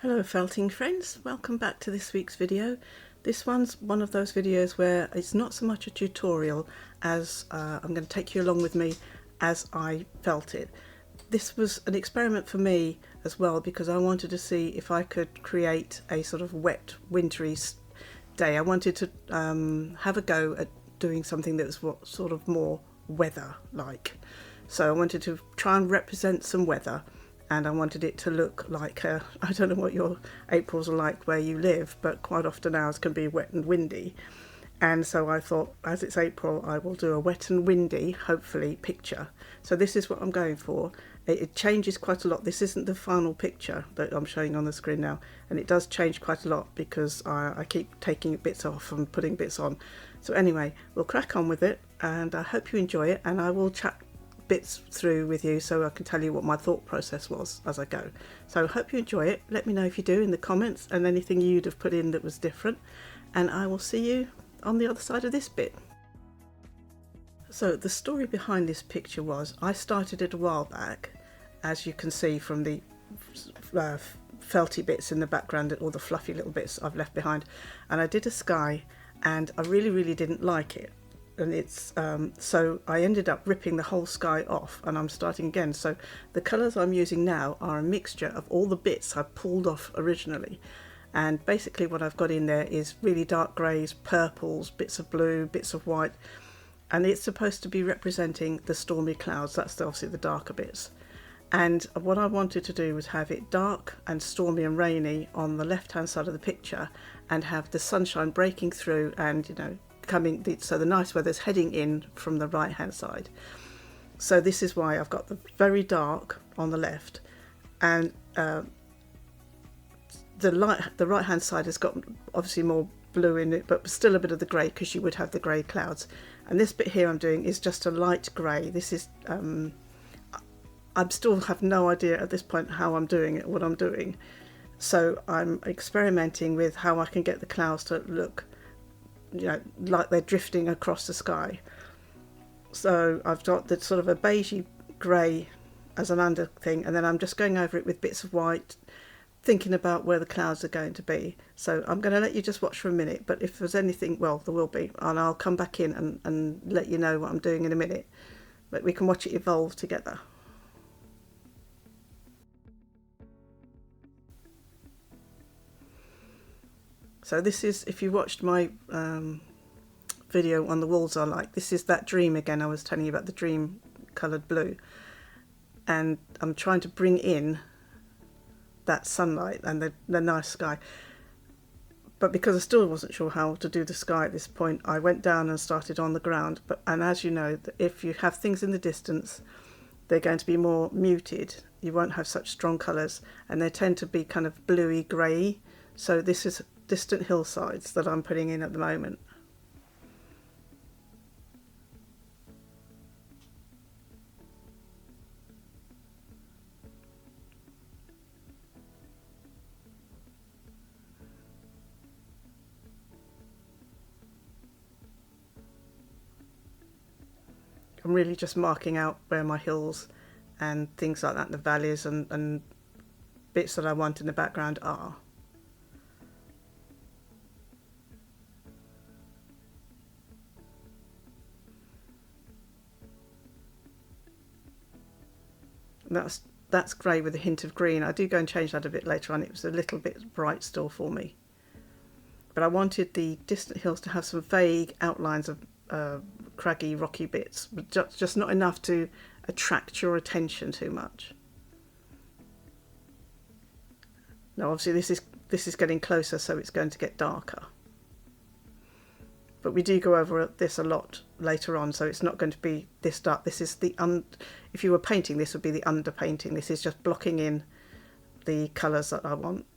Hello felting friends, welcome back to this week's video. This one's one of those videos where it's not so much a tutorial as I'm going to take you along with me as I felt it. This was an experiment for me as well because I wanted to see if I could create a sort of wet wintry day. I wanted to have a go at doing something that was sort of more weather like. So I wanted to try and represent some weather. And I wanted it to look like, I don't know what your Aprils are like where you live, but quite often ours can be wet and windy. And so I thought, as it's April, I will do a wet and windy, hopefully, picture. So this is what I'm going for. It changes quite a lot. This isn't the final picture that I'm showing on the screen now. And it does change quite a lot because I keep taking bits off and putting bits on. So anyway, we'll crack on with it. And I hope you enjoy it. And I will chat bits through with you so I can tell you what my thought process was as I go. So I hope you enjoy it. Let me know if you do in the comments and anything you'd have put in that was different, and I will see you on the other side of this bit. So the story behind this picture was I started it a while back, as you can see from the felty bits in the background, all the fluffy little bits I've left behind, and I did a sky and I really didn't like it. And it's so I ended up ripping the whole sky off and I'm starting again. So the colours I'm using now are a mixture of all the bits I pulled off originally, and basically what I've got in there is really dark greys, purples, bits of blue, bits of white, and it's supposed to be representing the stormy clouds. That's obviously the darker bits. And what I wanted to do was have it dark and stormy and rainy on the left hand side of the picture and have the sunshine breaking through and, you know, coming, so the nice weather's heading in from the right hand side. So this is why I've got the very dark on the left, and the right hand side has got obviously more blue in it, but still a bit of the grey because you would have the grey clouds. And this bit here I'm doing is just a light grey. This is I still have no idea at this point how I'm doing it, what I'm doing. So I'm experimenting with how I can get the clouds to look, you know, like they're drifting across the sky. So I've got the sort of a beigey grey as an under thing, and then I'm just going over it with bits of white, thinking about where the clouds are going to be. So I'm going to let you just watch for a minute, but if there's anything, well, there will be, and I'll come back in and let you know what I'm doing in a minute, but we can watch it evolve together. So this is, if you watched my video on the walls I like, this is that dream again. I was telling you about the dream coloured blue, and I'm trying to bring in that sunlight and the nice sky. But because I still wasn't sure how to do the sky at this point, I went down and started on the ground. And as you know, if you have things in the distance, they're going to be more muted. You won't have such strong colours, and they tend to be kind of bluey grey. So this is distant hillsides that I'm putting in at the moment. I'm really just marking out where my hills and things like that, the valleys and bits that I want in the background are. That's grey with a hint of green. I do go and change that a bit later on. It was a little bit bright still for me. But I wanted the distant hills to have some vague outlines of craggy, rocky bits, but just not enough to attract your attention too much. Now obviously this is getting closer, so it's going to get darker. But we do go over this a lot later on, so it's not going to be this dark. This is the if you were painting, this would be the underpainting. This is just blocking in the colours that I want,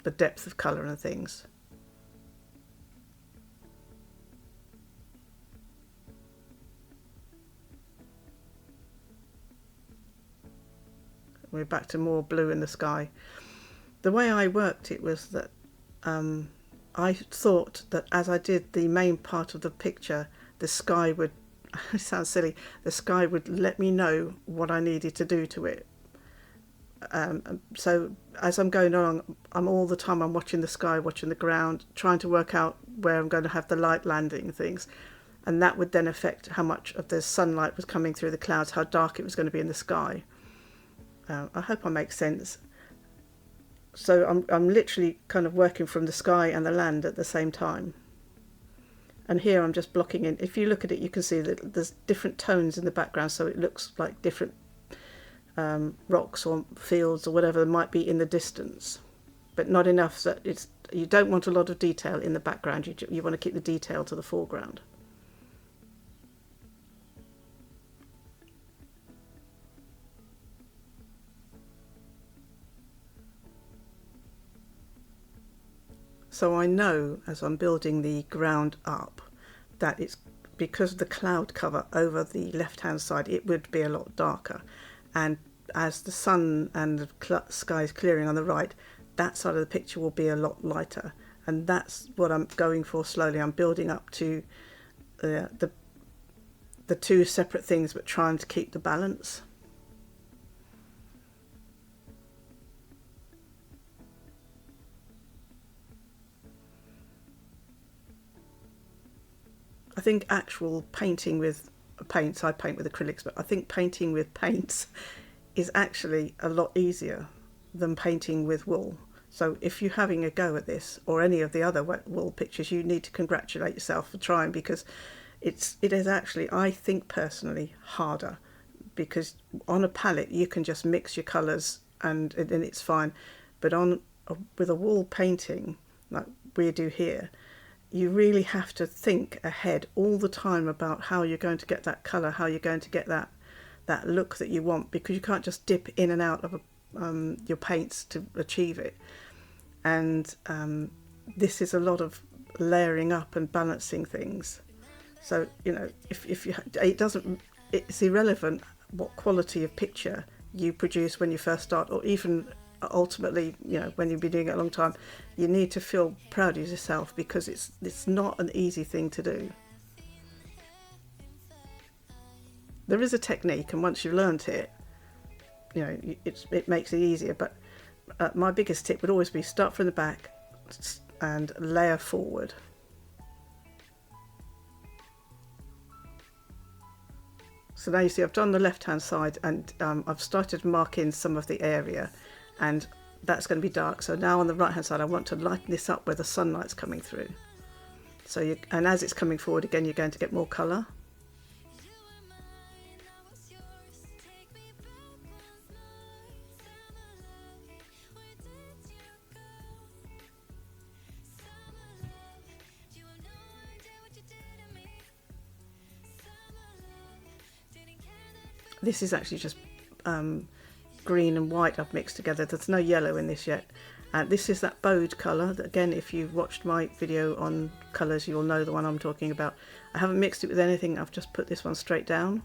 the depth of colour and things. We're back to more blue in the sky. The way I worked it was that I thought that as I did the main part of the picture, the sky would, it sounds silly, the sky would let me know what I needed to do to it. So as I'm going along, I'm watching the sky, watching the ground, trying to work out where I'm going to have the light landing and things. And that would then affect how much of the sunlight was coming through the clouds, how dark it was going to be in the sky. I hope I make sense. So I'm literally kind of working from the sky and the land at the same time. And here I'm just blocking in. If you look at it, you can see that there's different tones in the background, so it looks like different rocks or fields or whatever might be in the distance, but not enough that you don't want a lot of detail in the background. You want to keep the detail to the foreground. So I know as I'm building the ground up that it's because of the cloud cover over the left hand side, it would be a lot darker, and as the sun and the sky is clearing on the right, that side of the picture will be a lot lighter, and that's what I'm going for slowly. I'm building up to the two separate things, but trying to keep the balance. I think actual painting with paints, I paint with acrylics, but I think painting with paints is actually a lot easier than painting with wool. So if you're having a go at this or any of the other wet wool pictures, you need to congratulate yourself for trying, because it is actually, I think personally, harder, because on a palette you can just mix your colours and it's fine, but with a wool painting like we do here, you really have to think ahead all the time about how you're going to get that colour, how you're going to get that look that you want, because you can't just dip in and out of your paints to achieve it. And this is a lot of layering up and balancing things. So if you, it's irrelevant what quality of picture you produce when you first start, or even ultimately, when you've been doing it a long time, you need to feel proud of yourself, because it's not an easy thing to do. There is a technique, and once you've learned it, it makes it easier. But my biggest tip would always be start from the back and layer forward. So now you see I've done the left hand side, and I've started marking some of the area, and that's going to be dark. So now on the right hand side I want to lighten this up where the sunlight's coming through. So and as it's coming forward again, you're going to get more colour. This is actually just green and white I've mixed together. There's no yellow in this yet. This is that bowed colour. Again, if you've watched my video on colours, you'll know the one I'm talking about. I haven't mixed it with anything. I've just put this one straight down.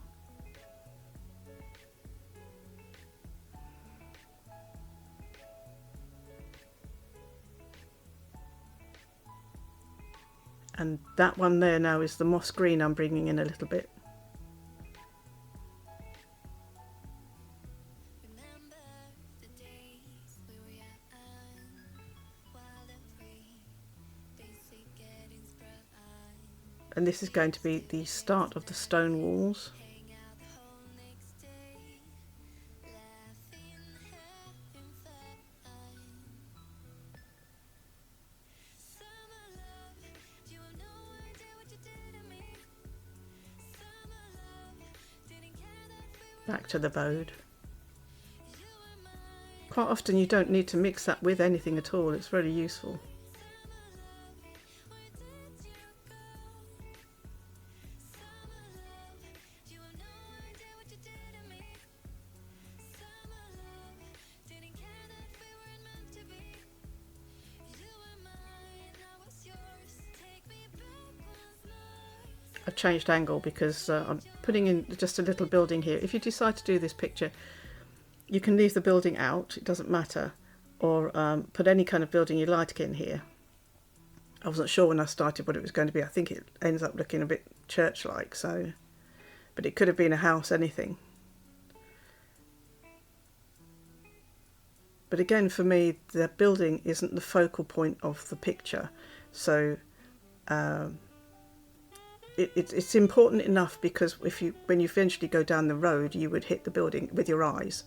And that one there now is the moss green I'm bringing in a little bit. And this is going to be the start of the stone walls. Back to the bowed. Quite often you don't need to mix that with anything at all. It's very useful. I've changed angle because I'm putting in just a little building here. If you decide to do this picture, you can leave the building out, it doesn't matter, or put any kind of building you like in here. I wasn't sure when I started what it was going to be. I think it ends up looking a bit church-like, so, but it could have been a house, anything. But again, for me, the building isn't the focal point of the picture. So it's important enough, because when you eventually go down the road, you would hit the building with your eyes.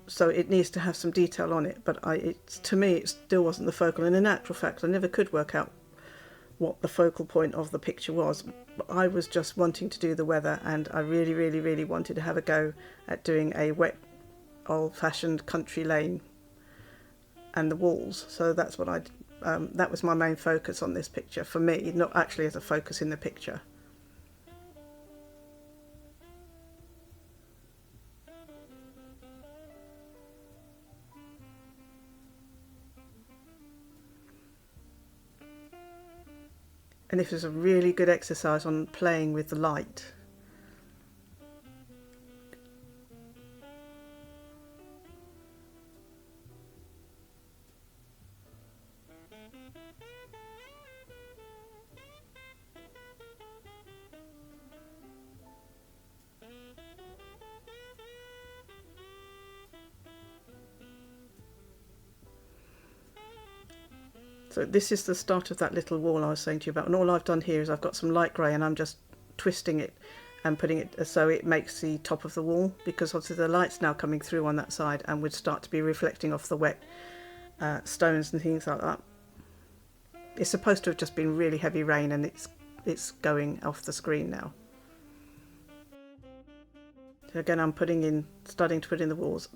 So it needs to have some detail on it. But to me, it still wasn't the focal. And in actual fact, I never could work out what the focal point of the picture was. I was just wanting to do the weather, and I really, really, really wanted to have a go at doing a wet, old-fashioned country lane and the walls. So that's what that was my main focus on this picture for me, not actually as a focus in the picture. And this is a really good exercise on playing with the light. So this is the start of that little wall I was saying to you about, and all I've done here is I've got some light grey and I'm just twisting it and putting it so it makes the top of the wall, because obviously the light's now coming through on that side and would start to be reflecting off the wet stones and things like that. It's supposed to have just been really heavy rain, and it's going off the screen now. So again, I'm starting to put in the walls.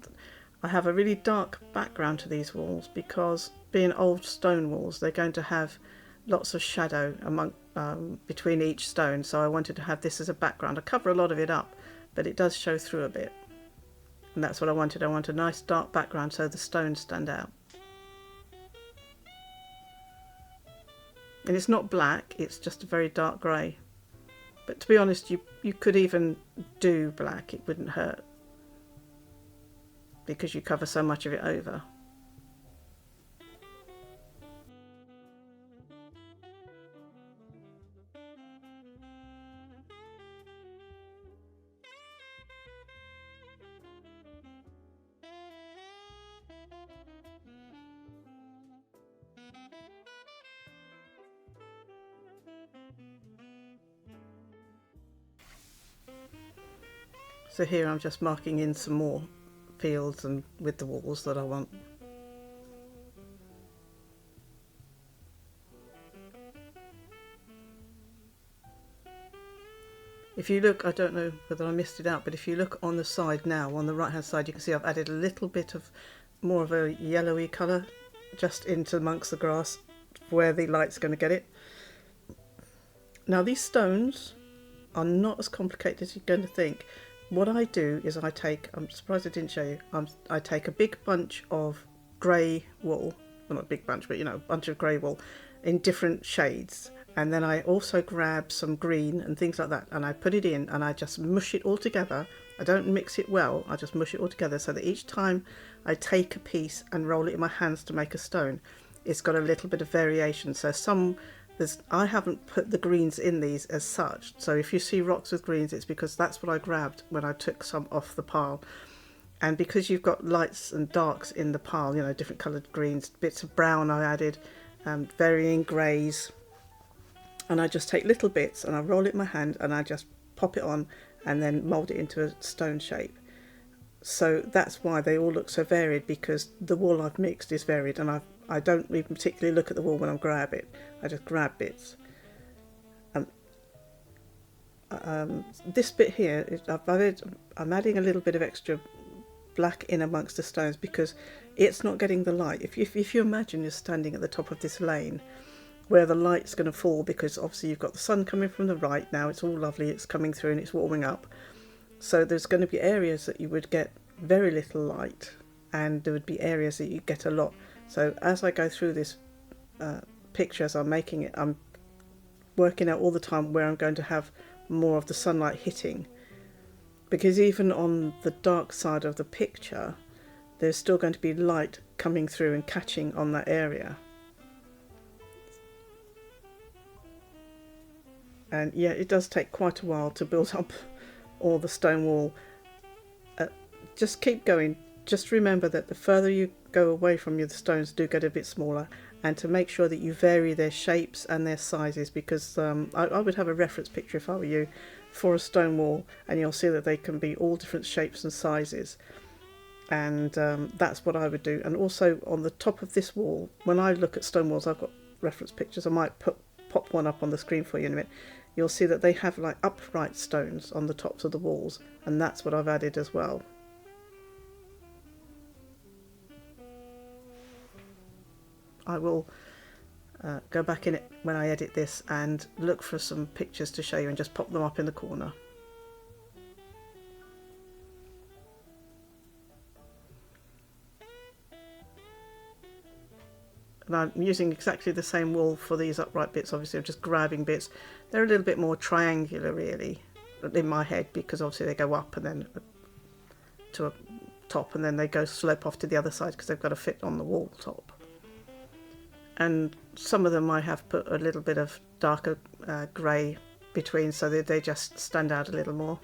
I have a really dark background to these walls, because being old stone walls, they're going to have lots of shadow between each stone. So I wanted to have this as a background. I cover a lot of it up, but it does show through a bit. And that's what I wanted. I want a nice dark background so the stones stand out. And it's not black, it's just a very dark grey. But to be honest, you could even do black, it wouldn't hurt, because you cover so much of it over. So here I'm just marking in some more fields and with the walls that I want. If you look, I don't know whether I missed it out, but if you look on the side now, on the right hand side, you can see I've added a little bit of more of a yellowy colour just into amongst the grass where the light's going to get it. Now these stones are not as complicated as you're going to think. What I do is I take, I'm surprised I didn't show you, I take a big bunch of grey wool, well not a big bunch, but you know, a bunch of grey wool in different shades, and then I also grab some green and things like that, and I put it in and I just mush it all together. I don't mix it well, I just mush it all together so that each time I take a piece and roll it in my hands to make a stone, it's got a little bit of variation. So I haven't put the greens in these as such, so if you see rocks with greens, it's because that's what I grabbed when I took some off the pile. And because you've got lights and darks in the pile, you know, different coloured greens, bits of brown I added, varying greys, and I just take little bits and I roll it in my hand and I just pop it on and then mould it into a stone shape. So that's why they all look so varied, because the wool I've mixed is varied, and I don't even particularly look at the wool when I grab it. I just grab bits. This bit here, I'm adding a little bit of extra black in amongst the stones because it's not getting the light. If you imagine you're standing at the top of this lane where the light's going to fall, because obviously you've got the sun coming from the right now, it's all lovely, it's coming through and it's warming up. So there's going to be areas that you would get very little light, and there would be areas that you get a lot. So as I go through this picture, as I'm making it, I'm working out all the time where I'm going to have more of the sunlight hitting, because even on the dark side of the picture there's still going to be light coming through and catching on that area. And yeah, it does take quite a while to build up all the stone wall. Just keep going, just remember that the further you go away from you, the stones do get a bit smaller, and to make sure that you vary their shapes and their sizes, because I would have a reference picture if I were you for a stone wall, and you'll see that they can be all different shapes and sizes, and that's what I would do. And also on the top of this wall, when I look at stone walls, I've got reference pictures, I might pop one up on the screen for you in a minute. You'll see that they have like upright stones on the tops of the walls, and that's what I've added as well. I will go back in it when I edit this and look for some pictures to show you and just pop them up in the corner. And I'm using exactly the same wool for these upright bits. Obviously I'm just grabbing bits. They're a little bit more triangular really in my head, because obviously they go up and then to a top, and then they go slope off to the other side because they've got to fit on the wall top. And some of them I have put a little bit of darker grey between, so that they just stand out a little more.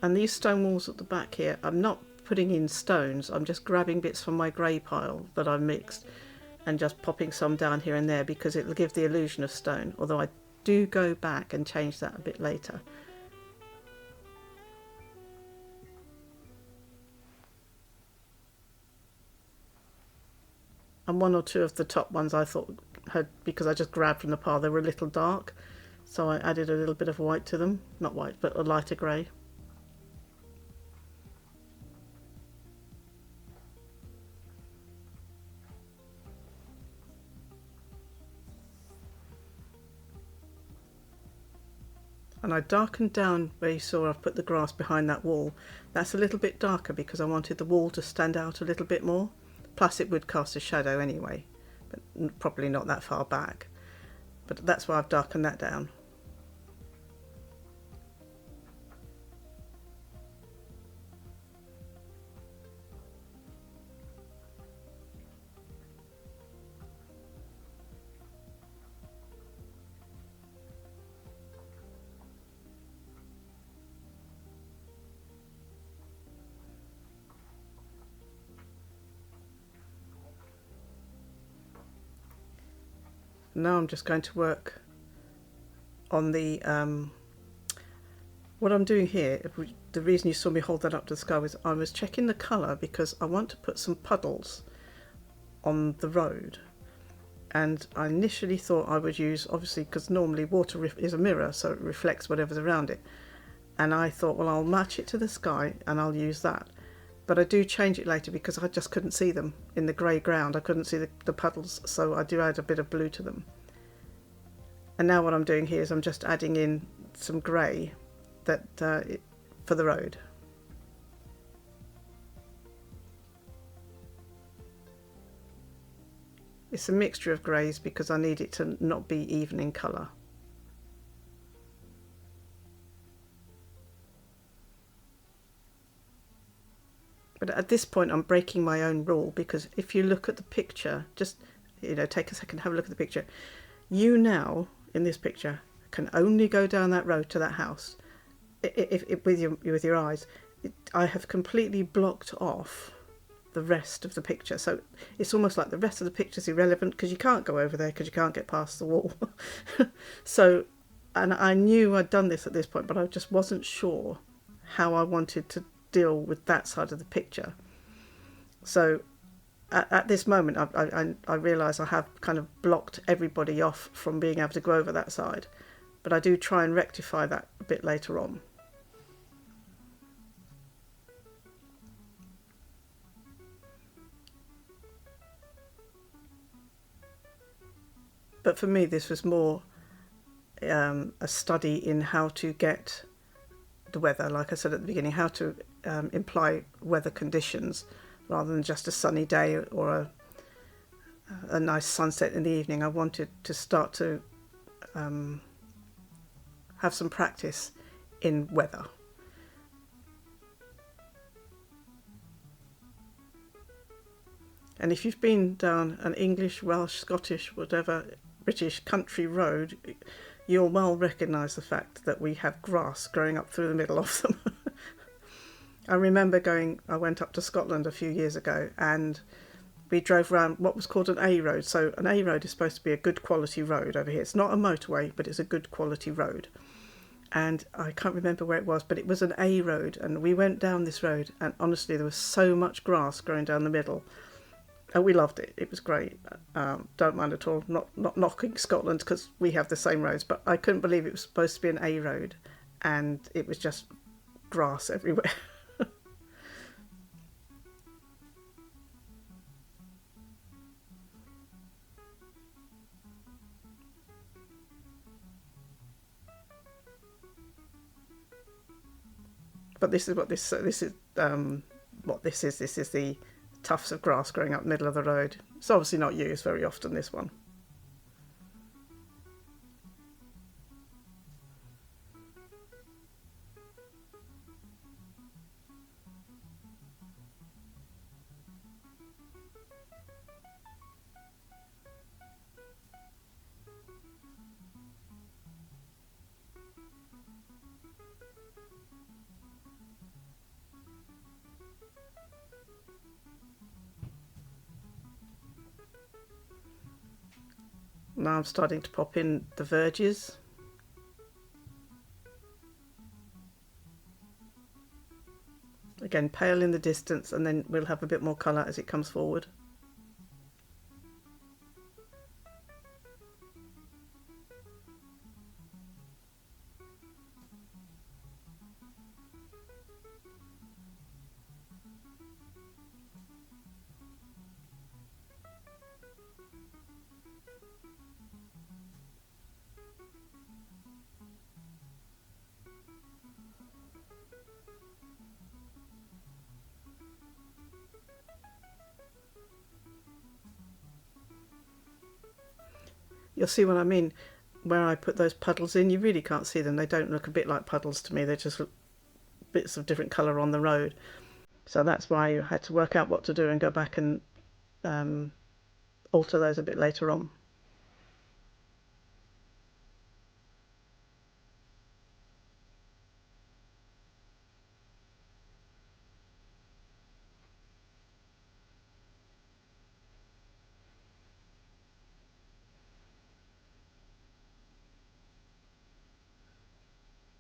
And these stone walls at the back here, I'm not putting in stones, I'm just grabbing bits from my grey pile that I've mixed and just popping some down here and there, because it'll give the illusion of stone, although I do go back and change that a bit later. And one or two of the top ones I thought had, because I just grabbed from the pile, they were a little dark, so I added a little bit of white to them. Not white, but a lighter grey. And I darkened down where you saw I've put the grass behind that wall. That's a little bit darker because I wanted the wall to stand out a little bit more. Plus it would cast a shadow anyway, but probably not that far back. But that's why I've darkened that down. Now I'm just going to work on the what I'm doing here. The reason you saw me hold that up to the sky was I was checking the colour, because I want to put some puddles on the road, and I initially thought I would use, obviously because normally water is a mirror, so it reflects whatever's around it, and I thought, well, I'll match it to the sky and I'll use that. But I do change it later because I just couldn't see them in the grey ground. I couldn't see the puddles, so I do add a bit of blue to them. And now what I'm doing here is I'm just adding in some grey that for the road. It's a mixture of greys because I need it to not be even in colour. But at this point I'm breaking my own rule, because if you look at the picture, just take a second, have a look at the picture. You now, in this picture, can only go down that road to that house with your eyes. I have completely blocked off the rest of the picture, so it's almost like the rest of the picture is irrelevant because you can't go over there because you can't get past the wall. So, and I knew I'd done this at this point, but I just wasn't sure how I wanted to deal with that side of the picture. So at this moment I realise I have kind of blocked everybody off from being able to go over that side, but I do try and rectify that a bit later on. But for me this was more a study in how to get the weather, like I said at the beginning, how to imply weather conditions rather than just a sunny day or a nice sunset in the evening. I wanted to start to have some practice in weather. And if you've been down an English, Welsh, Scottish, whatever British country road, you'll well recognise the fact that we have grass growing up through the middle of them. I remember I went up to Scotland a few years ago, and we drove around what was called an A road. So an A road is supposed to be a good quality road over here. It's not a motorway, but it's a good quality road. And I can't remember where it was, but it was an A road, and we went down this road, and honestly there was so much grass growing down the middle, and we loved it. It was great. Don't mind at all, not knocking Scotland because we have the same roads, but I couldn't believe it was supposed to be an A road and it was just grass everywhere. But this is what this is what this is. This is the tufts of grass growing up the middle of the road. It's obviously not used very often, this one. Now I'm starting to pop in the verges. Again, pale in the distance, and then we'll have a bit more colour as it comes forward. You'll see what I mean. Where I put those puddles in, you really can't see them. They don't look a bit like puddles to me. They're just bits of different colour on the road. So that's why I had to work out what to do and go back and alter those a bit later on.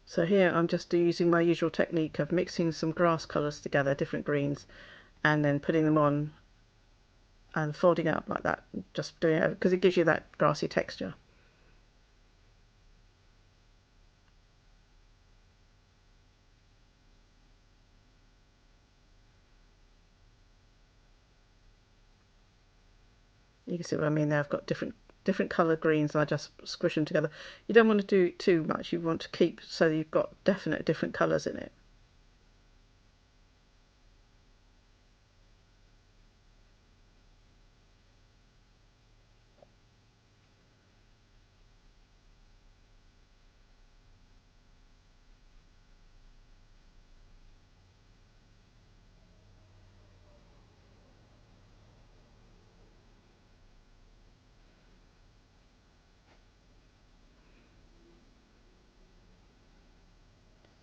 So here I'm just using my usual technique of mixing some grass colours together, different greens, and then putting them on and folding out like that, just doing it because it gives you that grassy texture. You can see what I mean there. I've got different colour greens and I just squish them together. You don't want to do too much. You want to keep so you've got definite different colours in it.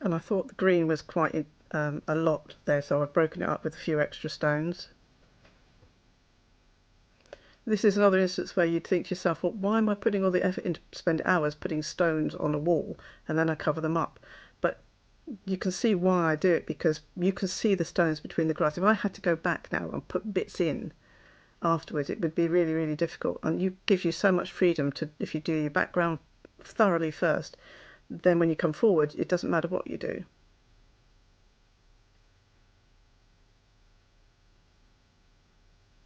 And I thought the green was quite a lot there, so I've broken it up with a few extra stones. This is another instance where you'd think to yourself, well, why am I putting all the effort into spend hours putting stones on a wall and then I cover them up? But you can see why I do it, because you can see the stones between the grass. If I had to go back now and put bits in afterwards, it would be really, really difficult. And it gives you so much freedom to, if you do your background thoroughly first, then when you come forward, it doesn't matter what you do.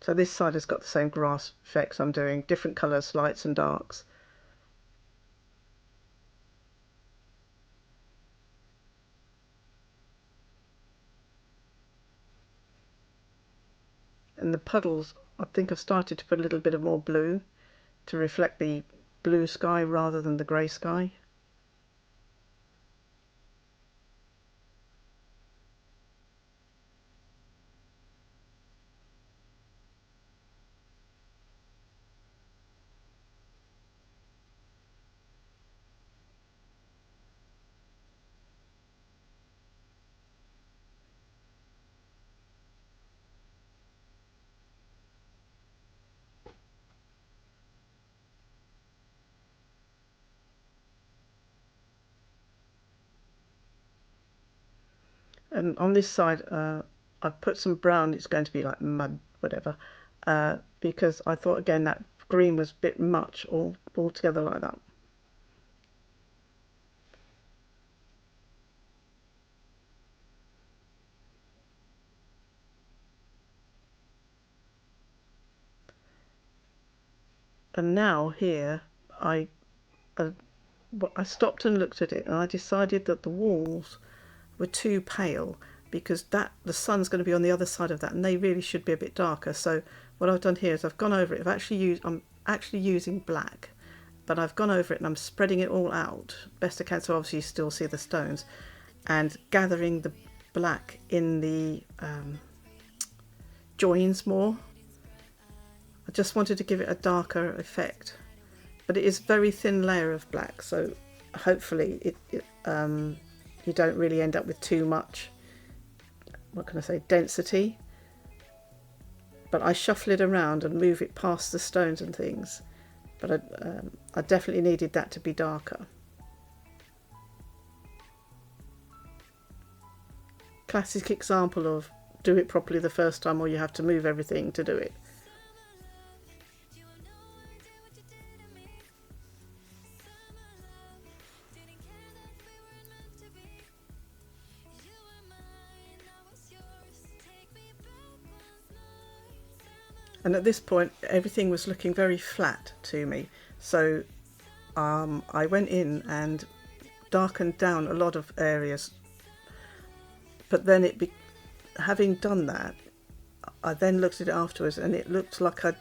So this side has got the same grass effects I'm doing, different colours, lights and darks. And the puddles, I think I've started to put a little bit of more blue to reflect the blue sky rather than the grey sky. And on this side, I've put some brown. It's going to be like mud, whatever, because I thought again that green was a bit much all together like that. And now here, uh, I stopped and looked at it, and I decided that the walls were too pale because the sun's going to be on the other side of that, and they really should be a bit darker. So what I've done here is I've gone over it. I'm actually using black, but I've gone over it and I'm spreading it all out best I can, so obviously you still see the stones, and gathering the black in the joins more. I just wanted to give it a darker effect, but it is a very thin layer of black, so hopefully you don't really end up with too much, what can I say, density. But I shuffle it around and move it past the stones and things, but I definitely needed that to be darker. Classic example of do it properly the first time, or you have to move everything to do it. And at this point everything was looking very flat to me, so I went in and darkened down a lot of areas, but then having done that, I then looked at it afterwards and it looked like it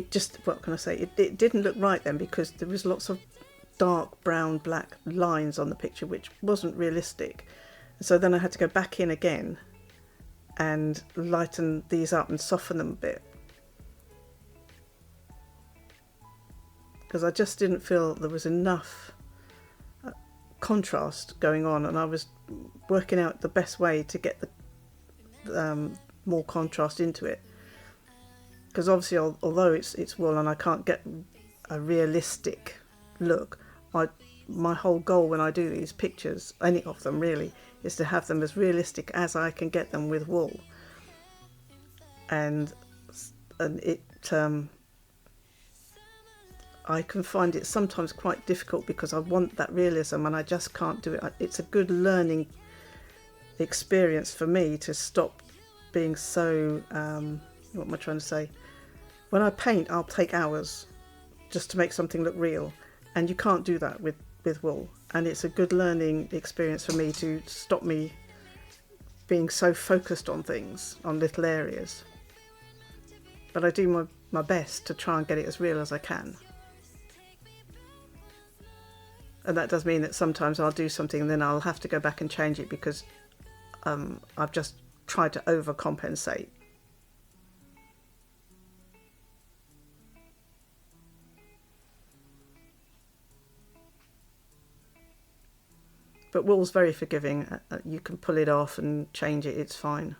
just, what can I say, it didn't look right then, because there was lots of dark brown black lines on the picture which wasn't realistic. So then I had to go back in again and lighten these up and soften them a bit, because I just didn't feel there was enough contrast going on, and I was working out the best way to get the more contrast into it, because obviously although it's wool and I can't get a realistic look, my whole goal when I do these pictures, any of them really, is to have them as realistic as I can get them with wool. And it I can find it sometimes quite difficult because I want that realism and I just can't do it. It's a good learning experience for me to stop being so what am I trying to say? When I paint, I'll take hours just to make something look real, and you can't do that with wool. And it's a good learning experience for me to stop me being so focused on things, on little areas. But I do my best to try and get it as real as I can. And that does mean that sometimes I'll do something and then I'll have to go back and change it because I've just tried to overcompensate. But wool's very forgiving. You can pull it off and change it, it's fine.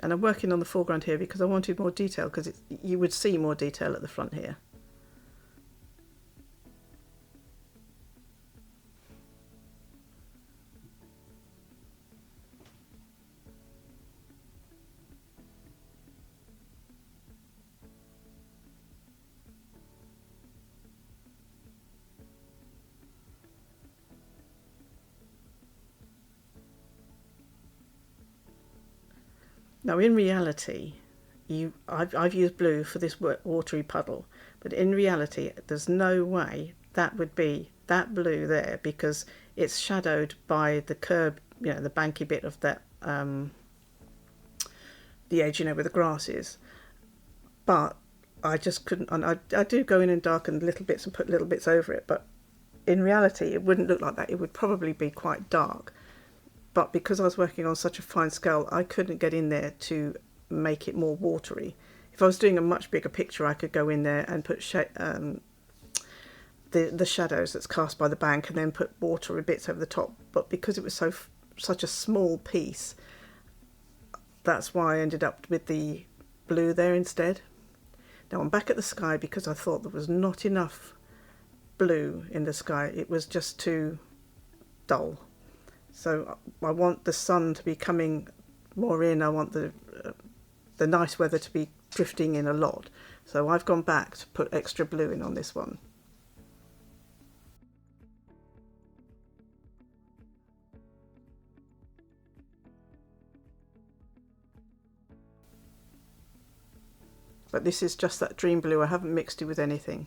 And I'm working on the foreground here because I wanted more detail, because you would see more detail at the front here. Now in reality, I've used blue for this watery puddle, but in reality there's no way that would be that blue there, because it's shadowed by the curb, you know, the banky bit of that, the edge, you know, where the grass is. But I just couldn't, and I do go in and darken little bits and put little bits over it, but in reality it wouldn't look like that. It would probably be quite dark. But because I was working on such a fine scale, I couldn't get in there to make it more watery. If I was doing a much bigger picture, I could go in there and put the shadows that's cast by the bank and then put watery bits over the top. But because it was such a small piece, that's why I ended up with the blue there instead. Now I'm back at the sky because I thought there was not enough blue in the sky. It was just too dull. So I want the sun to be coming more in. I want the nice weather to be drifting in a lot. So I've gone back to put extra blue in on this one. But this is just that dream blue. I haven't mixed it with anything.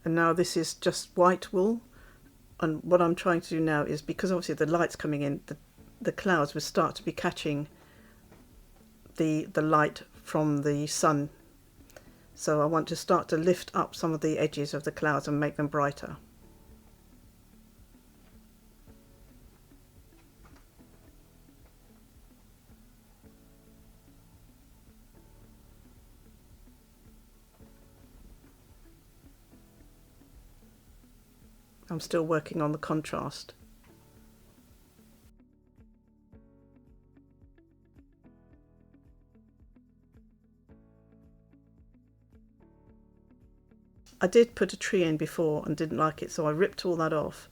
And now this is just white wool. And what I'm trying to do now is, because obviously the light's coming in, the clouds will start to be catching the light from the sun. So I want to start to lift up some of the edges of the clouds and make them brighter. I'm still working on the contrast. I did put a tree in before and didn't like it, so I ripped all that off,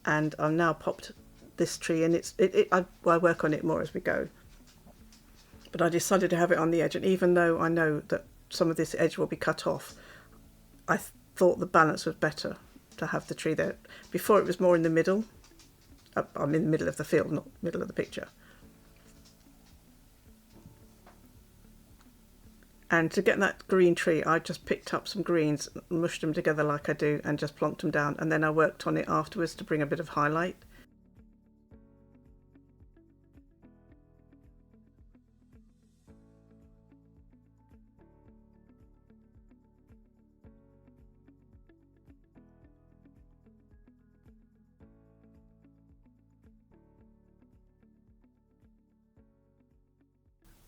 and I've now popped this tree in. I work on it more as we go, but I decided to have it on the edge, and even though I know that some of this edge will be cut off, I thought the balance was better to have the tree there. Before it was more in the middle. I'm in the middle of the field, not middle of the picture. And to get that green tree, I just picked up some greens, mushed them together like I do, and just plonked them down. And then I worked on it afterwards to bring a bit of highlight.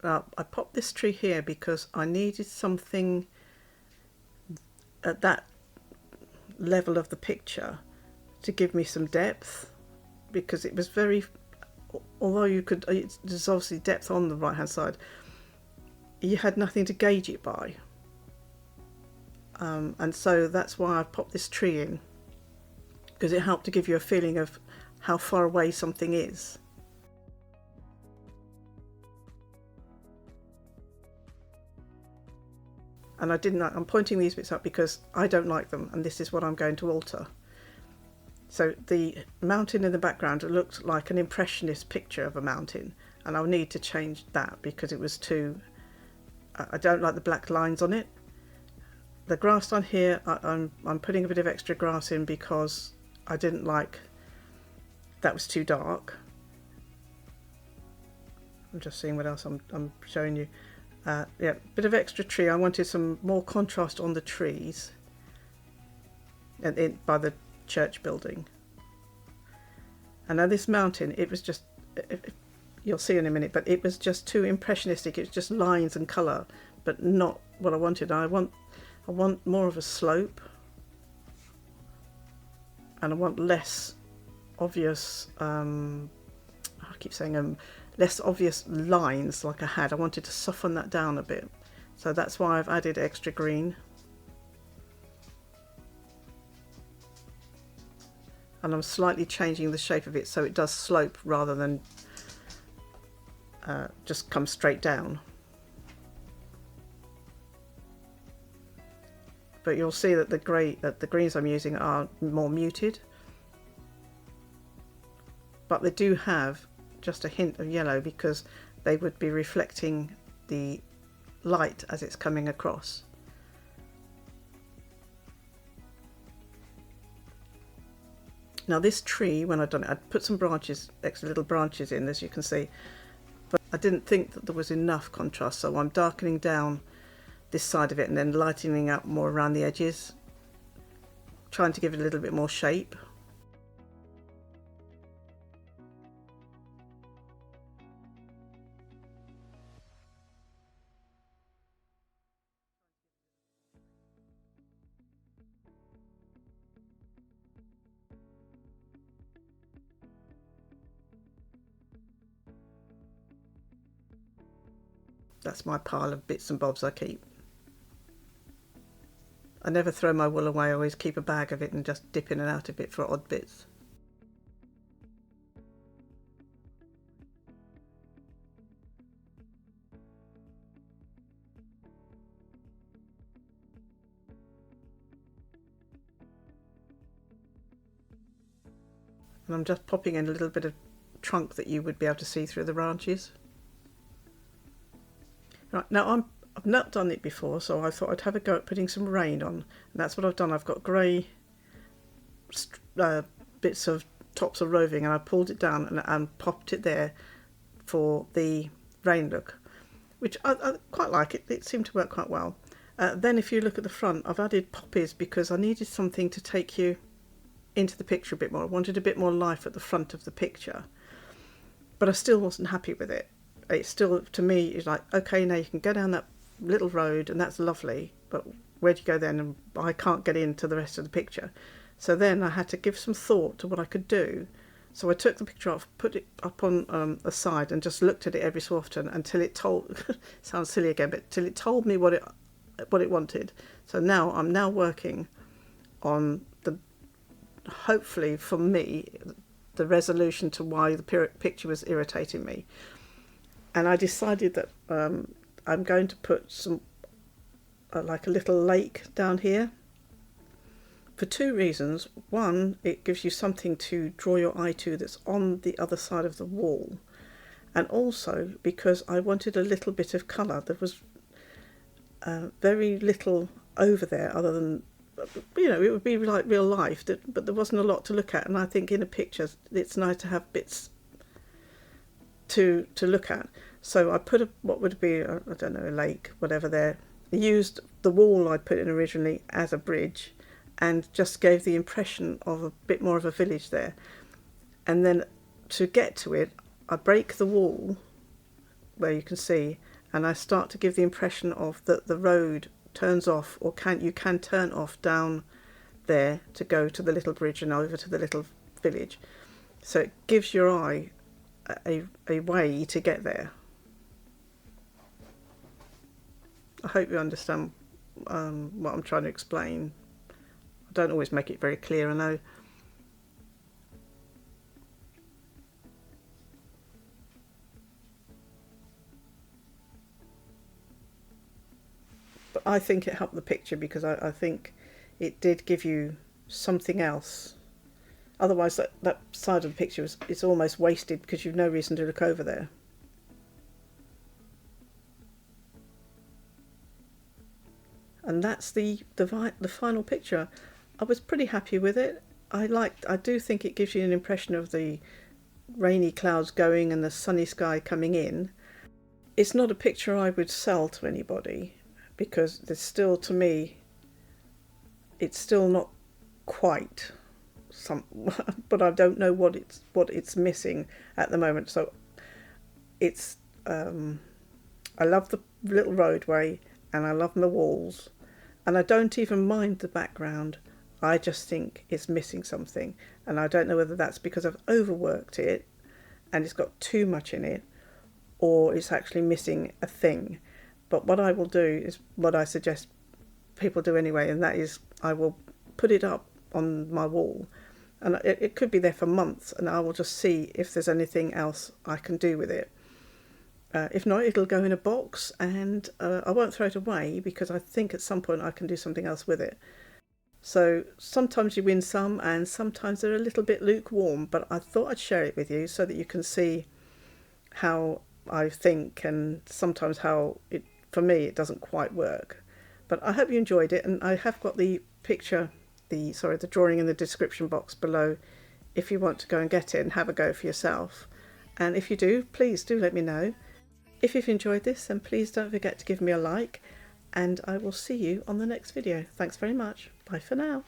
I popped this tree here because I needed something at that level of the picture to give me some depth, because it was very, although there's obviously depth on the right hand side, you had nothing to gauge it by, and so that's why I popped this tree in, because it helped to give you a feeling of how far away something is. And I'm pointing these bits up because I don't like them, and this is what I'm going to alter. So the mountain in the background looked like an impressionist picture of a mountain, and I'll need to change that because it was too, I don't like the black lines on it. The grass on here, I'm putting a bit of extra grass in because I didn't like, that was too dark. I'm just seeing what else I'm showing you. Yeah, bit of extra tree. I wanted some more contrast on the trees and by the church building. And now this mountain, it was just, you'll see in a minute, but it was just too impressionistic. It was just lines and colour, but not what I wanted. I want more of a slope, and I want less obvious, I keep saying less obvious lines like I had. I wanted to soften that down a bit. So that's why I've added extra green. And I'm slightly changing the shape of it so it does slope rather than just come straight down. But you'll see that the greens I'm using are more muted. But they do have just a hint of yellow because they would be reflecting the light as it's coming across. Now this tree, when I'd done it, I'd put some branches, extra little branches in, as you can see, but I didn't think that there was enough contrast, so I'm darkening down this side of it and then lightening up more around the edges, trying to give it a little bit more shape. That's my pile of bits and bobs I keep. I never throw my wool away, I always keep a bag of it and just dip in and out of it for odd bits. And I'm just popping in a little bit of trunk that you would be able to see through the branches. Right, now I've not done it before, so I thought I'd have a go at putting some rain on, and that's what I've done. I've got grey bits of tops of roving, and I pulled it down and popped it there for the rain look, which I quite like. It seemed to work quite well. Then if you look at the front, I've added poppies because I needed something to take you into the picture a bit more. I wanted a bit more life at the front of the picture, but I still wasn't happy with it. It still, to me, is like, okay, now you can go down that little road and that's lovely, but where do you go then? And I can't get into the rest of the picture. So then I had to give some thought to what I could do. So I took the picture off, put it up on a side, and just looked at it every so often until it told, sounds silly again, but till it told me what it wanted. So now I'm now working on the, hopefully for me, the resolution to why the picture was irritating me. And I decided that I'm going to put some, like a little lake down here, for two reasons. One, it gives you something to draw your eye to that's on the other side of the wall. And also because I wanted a little bit of colour. There was very little over there other than, you know, it would be like real life, but there wasn't a lot to look at. And I think in a picture it's nice to have bits to look at. So I put what would be, I don't know, a lake, whatever there. I used the wall I put in originally as a bridge and just gave the impression of a bit more of a village there. And then to get to it, I break the wall where you can see, and I start to give the impression of that the road turns off, or you can turn off down there to go to the little bridge and over to the little village. So it gives your eye a way to get there. I hope you understand what I'm trying to explain. I don't always make it very clear, I know. But I think it helped the picture because I think it did give you something else. Otherwise that side of the picture is almost wasted because you've no reason to look over there. And that's the final picture. I was pretty happy with it. I do think it gives you an impression of the rainy clouds going and the sunny sky coming in. It's not a picture I would sell to anybody because there's still, to me, it's still not quite but I don't know what it's missing at the moment. So it's I love the little roadway and I love my walls, and I don't even mind the background. I just think it's missing something, and I don't know whether that's because I've overworked it and it's got too much in it, or it's actually missing a thing. But what I will do is what I suggest people do anyway, and that is I will put it up on my wall, and it could be there for months, and I will just see if there's anything else I can do with it. If not, it'll go in a box, and I won't throw it away because I think at some point I can do something else with it. So sometimes you win some, and sometimes they're a little bit lukewarm, but I thought I'd share it with you so that you can see how I think, and sometimes how it, for me, it doesn't quite work. But I hope you enjoyed it, and I have got the picture, the drawing in the description box below if you want to go and get it and have a go for yourself. And if you do, please do let me know. If you've enjoyed this, then please don't forget to give me a like, and I will see you on the next video. Thanks very much. Bye for now.